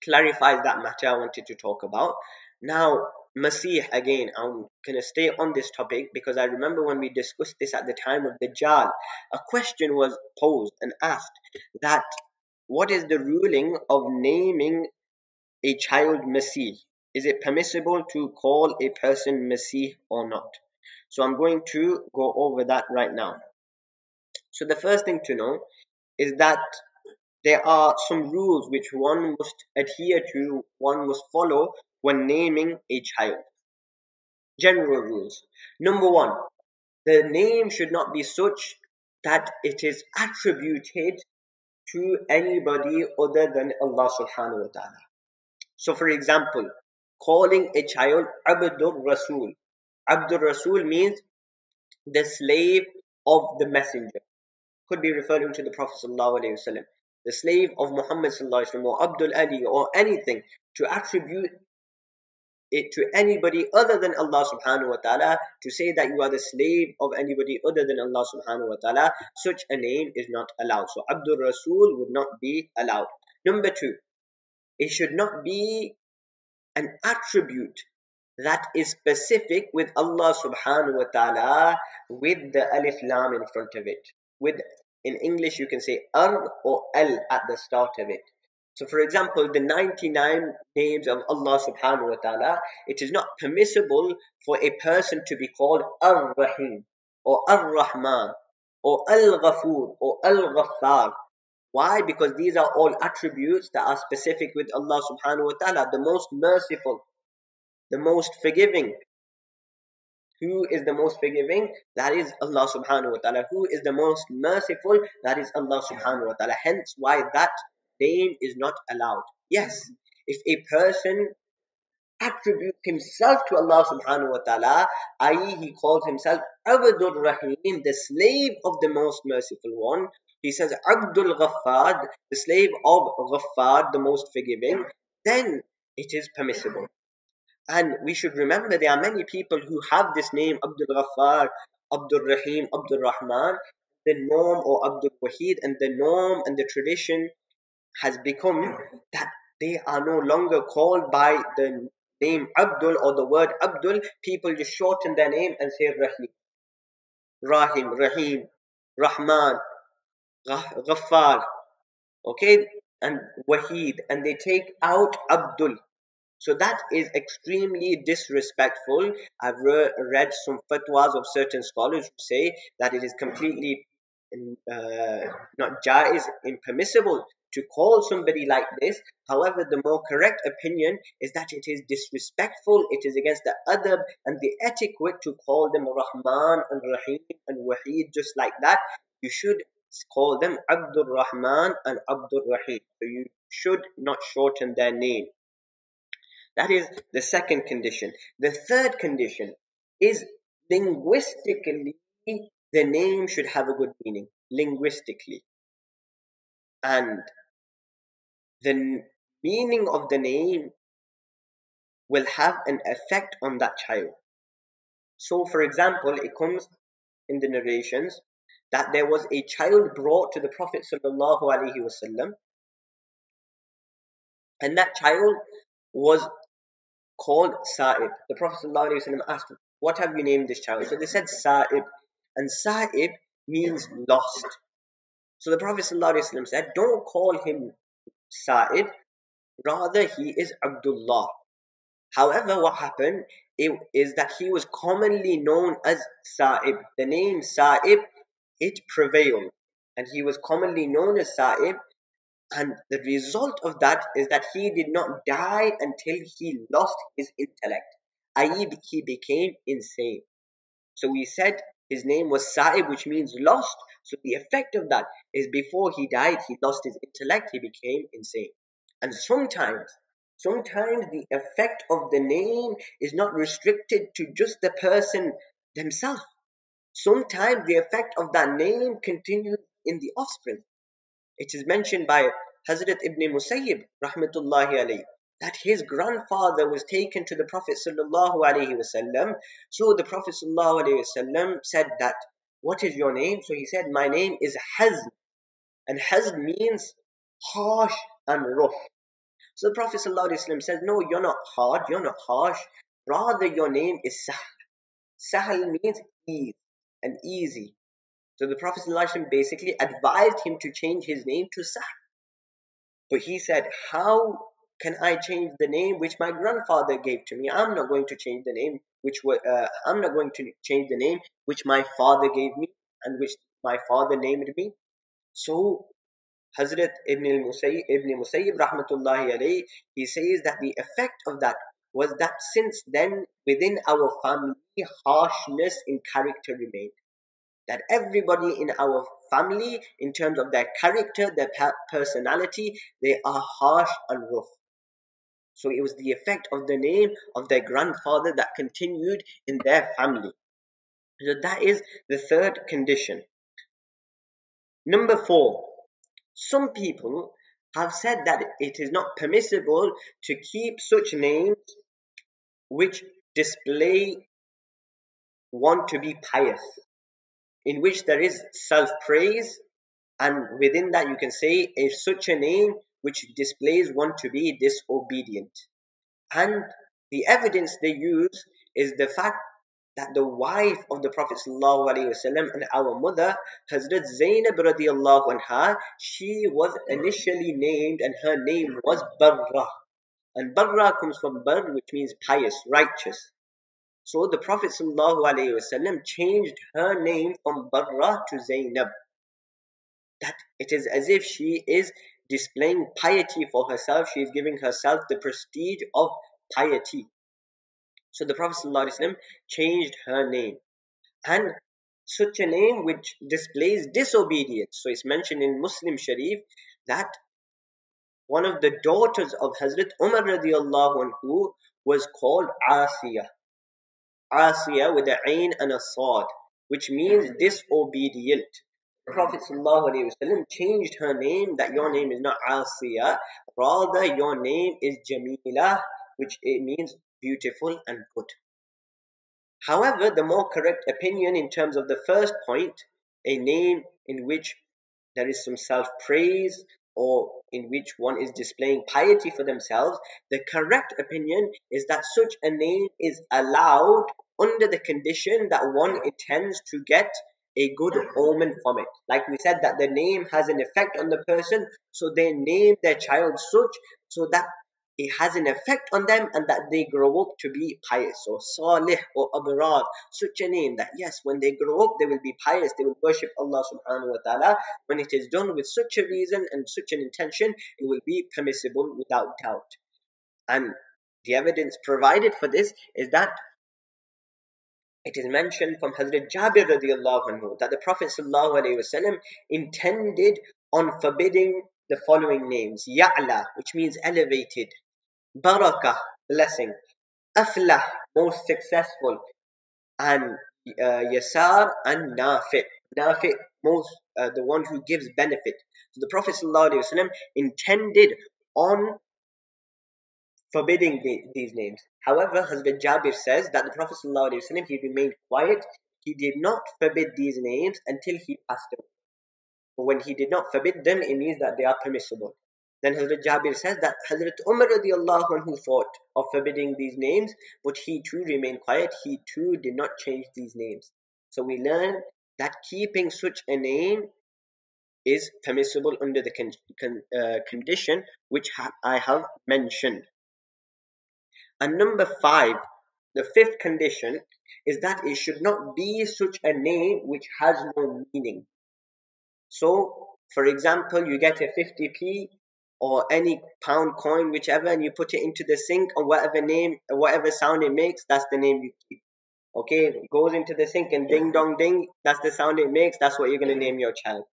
clarifies that matter I wanted to talk about. Now, Maseeh, again, I'm going to stay on this topic because I remember when we discussed this at the time of Dajjal, a question was posed and asked that what is the ruling of naming a child Maseeh? Is it permissible to call a person Maseeh or not? So I'm going to go over that right now. So the first thing to know is that there are some rules which one must adhere to, one must follow when naming a child. General rules. Number one, the name should not be such that it is attributed to anybody other than Allah subhanahu wa ta'ala. So for example, calling a child Abdur Rasul. Abdur Rasul means the slave of the messenger. Could be referring to the Prophet sallallahu alaihi wasallam. The slave of Muhammad sallallahu alaihi wasallam, or Abdul Ali, or anything, to attribute it to anybody other than Allah subhanahu wa ta'ala, to say that you are the slave of anybody other than Allah subhanahu wa ta'ala, such a name is not allowed. So Abdul Rasul would not be allowed. Number two, it should not be an attribute that is specific with Allah subhanahu wa ta'ala with the alif lam in front of it. With, in English you can say ar or al at the start of it. So for example, the 99 names of Allah subhanahu wa ta'ala, it is not permissible for a person to be called Ar-Rahim or Ar-Rahman or Al-Ghafur or Al-Ghaffar. Why? Because these are all attributes that are specific with Allah subhanahu wa ta'ala, the most merciful, the most forgiving. Who is the most forgiving? That is Allah subhanahu wa ta'ala. Who is the most merciful? That is Allah subhanahu wa ta'ala. Hence why that name is not allowed. Yes, if a person attributes himself to Allah subhanahu wa ta'ala, i.e. he calls himself Abdul Rahim, the slave of the most merciful one. He says Abdul Ghaffar, the slave of Ghaffar, the most forgiving, then it is permissible. And we should remember there are many people who have this name Abdul Ghaffar, Abdul Rahim, Abdul Rahman, the norm, or Abdul Wahid, and the norm and the tradition has become that they are no longer called by the name Abdul or the word Abdul. People just shorten their name and say Rahim, Rahman, Ghaffar, okay, and Wahid, and they take out Abdul. So that is extremely disrespectful. I've read some fatwas of certain scholars who say that it is completely not jaiz, impermissible to call somebody like this. However, the more correct opinion is that it is disrespectful. It is against the adab and the etiquette to call them Rahman and Rahim and Wahid just like that. You should call them Abdul Rahman and Abdul Rahim. So you should not shorten their name. That is the second condition. The third condition is linguistically, the name should have a good meaning. Linguistically. And the meaning of the name will have an effect on that child. So, for example, it comes in the narrations that there was a child brought to the Prophet sallallahu alaihi wasallam, and that child was called Sa'ib. The Prophet ﷺ asked him, what have you named this child? So they said Sa'ib. And Sa'ib means lost. So the Prophet ﷺ said, don't call him Sa'ib, rather he is Abdullah. However, what happened is that he was commonly known as Sa'ib. The name Sa'ib, it prevailed. And he was commonly known as Sa'ib. And the result of that is that he did not die until he lost his intellect, i.e. he became insane. So we said his name was Sa'ib, which means lost. So the effect of that is before he died, he lost his intellect, he became insane. And sometimes the effect of the name is not restricted to just the person themselves. Sometimes the effect of that name continues in the offspring. It is mentioned by Hazrat Ibn Musayyib rahmatullahi alayhi that his grandfather was taken to the Prophet sallallahu alaihi wasallam. So the Prophet sallallahu alaihi wasallam said that, what is your name? So he said, my name is Hazm. And Hazm means harsh and rough. So the Prophet ﷺ says, no, you're not hard, you're not harsh. Rather, your name is Sahl. Sahl means ease and easy. So the Prophet ﷺ basically advised him to change his name to Sahl. But he said, how can I change the name which my grandfather gave to me? I'm not going to change the name I'm not going to change the name which my father gave me and which my father named me. So Hazrat Ibn Musayyib rahmatullahi alayhi, he says that the effect of that was that since then within our family harshness in character remained. That everybody in our family, in terms of their character, their personality, they are harsh and rough. So it was the effect of the name of their grandfather that continued in their family. So that is the third condition. Number 4, some people have said that it is not permissible to keep such names which display one to be pious, in which there is self-praise, and within that you can say is such a name which displays one to be disobedient. And the evidence they use is the fact that the wife of the Prophet ﷺ and our mother, Hazrat Zainab radiallahu anha, she was initially named and her name was Barra. And Barra comes from Bar, which means pious, righteous. So the Prophet ﷺ changed her name from Barra to Zainab. That it is as if she is displaying piety for herself. She is giving herself the prestige of piety. So the Prophet ﷺ changed her name. And such a name which displays disobedience. So it's mentioned in Muslim Sharif that one of the daughters of Hazrat Umar radiallahu anhu was called Asiya. Asiya with a ain and a sad, which means disobedient. Prophet ﷺ changed her name, that your name is not Asiya, rather your name is Jamila, which it means beautiful and good. However, the more correct opinion in terms of the first point, a name in which there is some self-praise or in which one is displaying piety for themselves, the correct opinion is that such a name is allowed under the condition that one intends to get a good omen from it. Like we said, that the name has an effect on the person, so they name their child such so that it has an effect on them and that they grow up to be pious or salih or abrar, such a name that yes, when they grow up they will be pious, they will worship Allah subhanahu wa ta'ala. When it is done with such a reason and such an intention, it will be permissible without doubt. And the evidence provided for this is that it is mentioned from Hazrat Jabir radiallahu anhu that the Prophet sallallahu alaihi wasallam intended on forbidding the following names: Ya'la, which means elevated; Barakah, blessing; Aflah, most successful; and Yasar and Nafi. Nafi, most the one who gives benefit. So the Prophet ﷺ intended on forbidding these names. However, Hazrat Jabir says that the Prophet ﷺ, he remained quiet. He did not forbid these names until he passed away. But when he did not forbid them, it means that they are permissible. Then Hazrat Jabir says that Hazrat Umar radiallahu anhu thought of forbidding these names, but he too remained quiet. He too did not change these names. So we learn that keeping such a name is permissible under the condition which I have mentioned. And number 5, the fifth condition, is that it should not be such a name which has no meaning. So, for example, you get a 50p or any pound coin, whichever, and you put it into the sink, and whatever sound it makes, that's the name you keep. Okay, it goes into the sink and ding dong ding, that's the sound it makes, that's what you're going to name your child.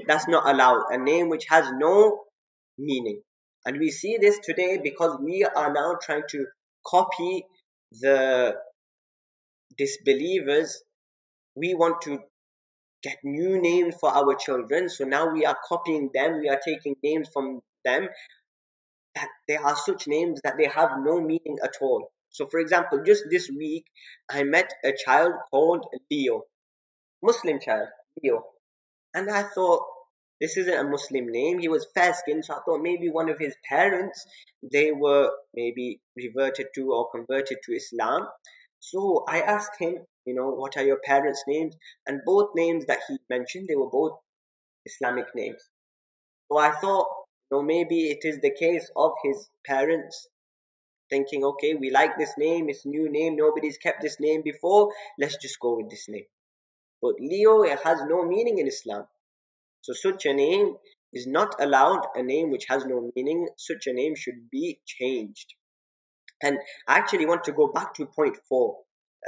That's not allowed. A name which has no meaning. And we see this today because we are now trying to copy the disbelievers. We want to get new names for our children. So now we are copying them. We are taking names from them that they are such names that they have no meaning at all. So for example, just this week, I met a child called Leo. Muslim child, Leo. And I thought, This isn't a Muslim name. He was fair skinned, so I thought maybe one of his parents, they were maybe reverted to or converted to Islam. So I asked him, what are your parents' names? And both names that he mentioned, they were both Islamic names. So I thought, maybe it is the case of his parents thinking, okay, we like this name, it's a new name, nobody's kept this name before, let's just go with this name. But Leo, it has no meaning in Islam. So such a name is not allowed, a name which has no meaning. Such a name should be changed. And I actually want to go back to point 4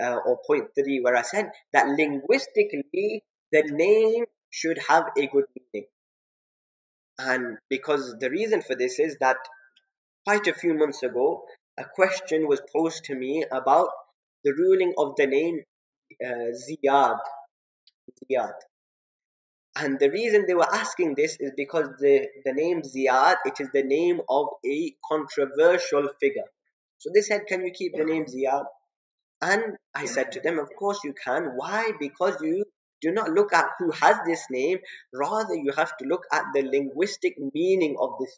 or point 3, where I said that linguistically the name should have a good meaning. And because the reason for this is that quite a few months ago, a question was posed to me about the ruling of the name Ziyad. Ziyad. And the reason they were asking this is because the name Ziyad, it is the name of a controversial figure. So they said, can you keep the name Ziyad? And I said to them, of course you can. Why? Because you do not look at who has this name, rather you have to look at the linguistic meaning of this.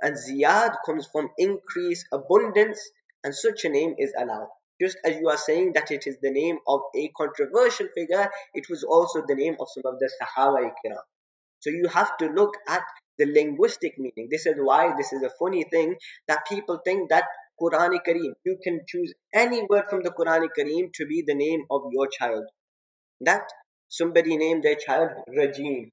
And Ziyad comes from increase, abundance, and such a name is allowed. Just as you are saying that it is the name of a controversial figure, it was also the name of some of the Sahaba Kiram. So you have to look at the linguistic meaning. This is why this is a funny thing that people think that Quran Kareem, you can choose any word from the Quran Kareem to be the name of your child. That somebody named their child Rajim.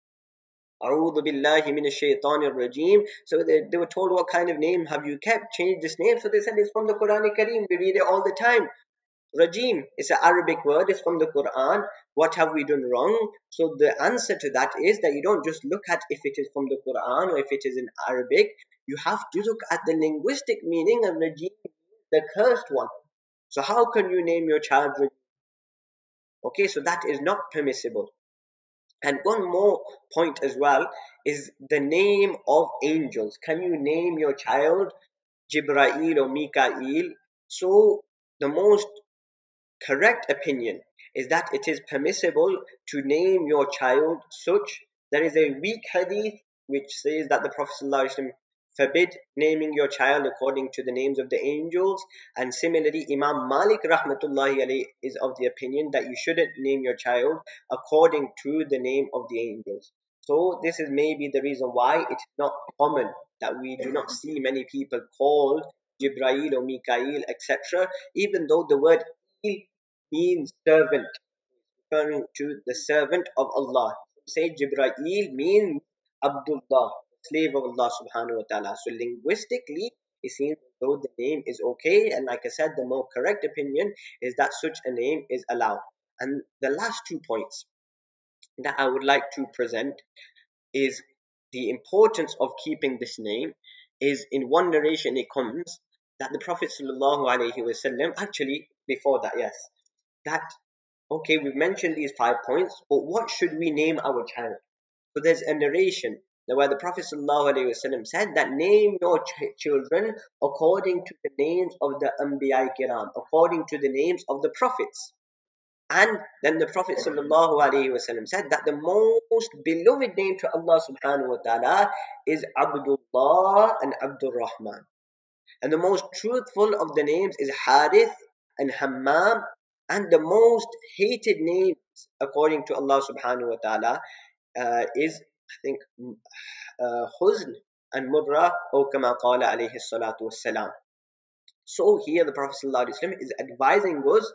A'udhu billahi minash shaitanir rajim. So they were told, what kind of name have you kept? Change this name. So they said, it's from the Quran Kareem. We read it all the time. Rajim is an Arabic word, it's from the Quran. What have we done wrong? So the answer to that is that you don't just look at if it is from the Quran or if it is in Arabic. You have to look at the linguistic meaning of Rajim, the cursed one. So how can you name your child Rajim? Okay, so that is not permissible. And one more point as well is the name of angels. Can you name your child Jibrail or Mikael? So the most correct opinion is that it is permissible to name your child such. There is a weak hadith which says that the Prophet ﷺ forbid naming your child according to the names of the angels, and similarly Imam Malik rahmatullahi alayhi is of the opinion that you shouldn't name your child according to the name of the angels. So this is maybe the reason why it's not common that we do not see many people called Jibrail or Mikael, etc., even though the word means servant, referring to the servant of Allah. Say Jibrail means Abdullah, slave of Allah subhanahu wa ta'ala. So linguistically, it seems as though the name is okay, and like I said, the more correct opinion is that such a name is allowed. And the last 2 points that I would like to present is the importance of keeping this name. Is in one narration it comes that the Prophet sallallahu alaihi wasallam, actually before that, yes, that okay, we've mentioned these 5 points, but what should we name our child? So there's a narration where the Prophet ﷺ said that name your children according to the names of the Anbiya Kiram, according to the names of the prophets. And then the Prophet ﷺ said that the most beloved name to Allah subhanahu wa ta'ala is Abdullah and Abdul Rahman. And the most truthful of the names is Harith and Hammam. And the most hated names according to Allah subhanahu wa ta'ala is, I think, Huzn and Mudra, or kama qala alayhi salatu wassalam. So here the Prophet ﷺ is advising us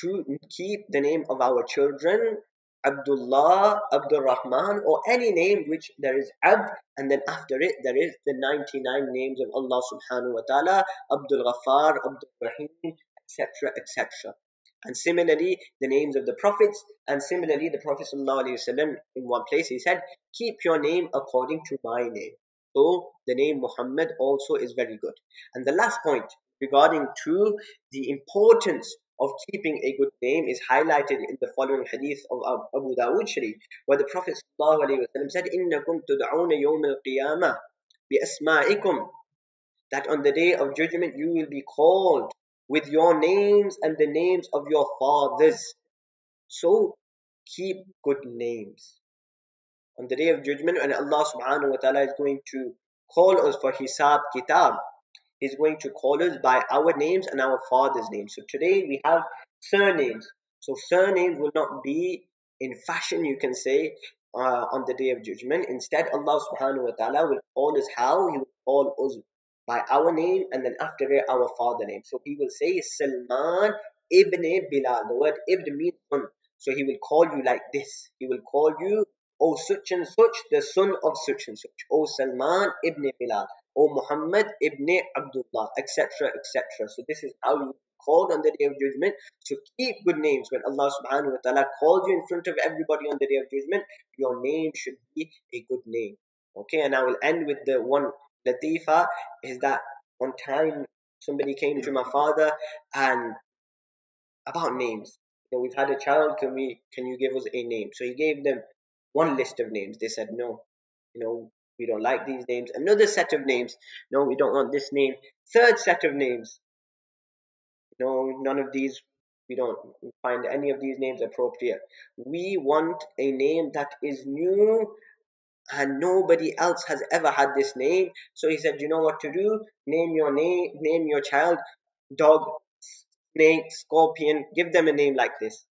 to keep the name of our children Abdullah, Abdul Rahman, or any name which there is Abd, and then after it there is the 99 names of Allah subhanahu wa ta'ala, Abdul Ghaffar, Abdul Rahim, etc., etc. And similarly, the names of the prophets, and similarly, the Prophet ﷺ in one place he said, keep your name according to my name. So the name Muhammad also is very good. And the last point regarding to the importance of keeping a good name is highlighted in the following hadith of Abu Dawood Sharif, where the Prophet ﷺ said, إِنَّكُمْ تُدْعُونَ يَوْمَ الْقِيَامَةِ بِأَسْمَائِكُمْ, that on the day of judgment you will be called with your names and the names of your fathers. So keep good names. On the day of judgment, when Allah subhanahu wa ta'ala is going to call us for hisab kitab, He's going to call us by our names and our father's names. So today we have surnames. So surnames will not be in fashion, you can say, on the day of judgment. Instead, Allah subhanahu wa ta'ala will call us how? He will call us by our name and then after it our father name. So He will say Salman ibn Bilal. The word ibn means son. So He will call you like this. He will call you, O such and such, the son of such and such. O Salman ibn Bilal. O Muhammad ibn Abdullah, etc., etc. So this is how you called on the day of judgment. So keep good names. When Allah subhanahu wa ta'ala calls you in front of everybody on the day of judgment, your name should be a good name. Okay, and I will end with the one latifa, is that one time somebody came to my father and about names. We've had a child, can you give us a name? So he gave them one list of names. They said no, we don't like these names. Another set of names, no, we don't want this name. Third set of names, no, none of these, we don't find any of these names appropriate. We want a name that is new and nobody else has ever had this name. So he said, you know what to do? Name your child dog, snake, scorpion. Give them a name like this.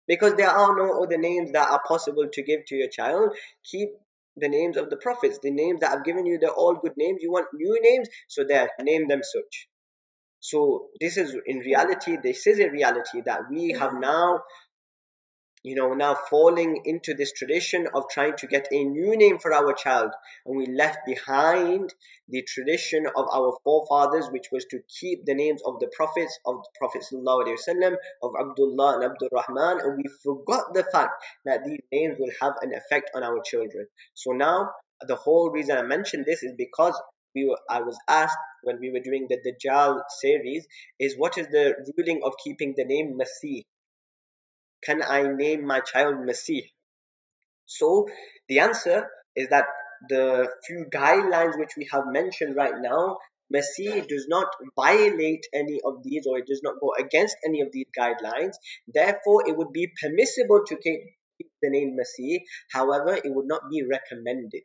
Because there are no other names that are possible to give to your child. Keep the names of the prophets, the names that I've given you, they're all good names. You want new names? So there, name them such. So this is a reality that we have now, now falling into this tradition of trying to get a new name for our child. And we left behind the tradition of our forefathers, which was to keep the names of the prophets, of the Prophet ﷺ, of Abdullah and Abdul Rahman, and we forgot the fact that these names will have an effect on our children. So now, the whole reason I mentioned this is because I was asked when we were doing the Dajjal series, is what is the ruling of keeping the name Maseeh? Can I name my child Maseeh? So the answer is that the few guidelines which we have mentioned right now, Maseeh does not violate any of these, or it does not go against any of these guidelines. Therefore, it would be permissible to keep the name Maseeh. However, it would not be recommended.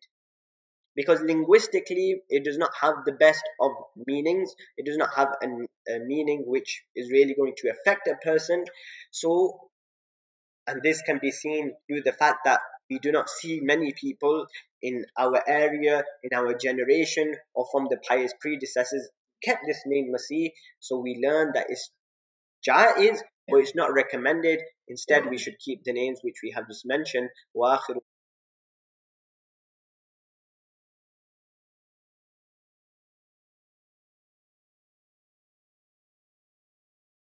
Because linguistically, it does not have the best of meanings. It does not have a meaning which is really going to affect a person. So, and this can be seen through the fact that we do not see many people in our area, in our generation, or from the pious predecessors kept this name Masih. So we learn that it's jaiz, but it's not recommended. Instead, we should keep the names which we have just mentioned. وآخر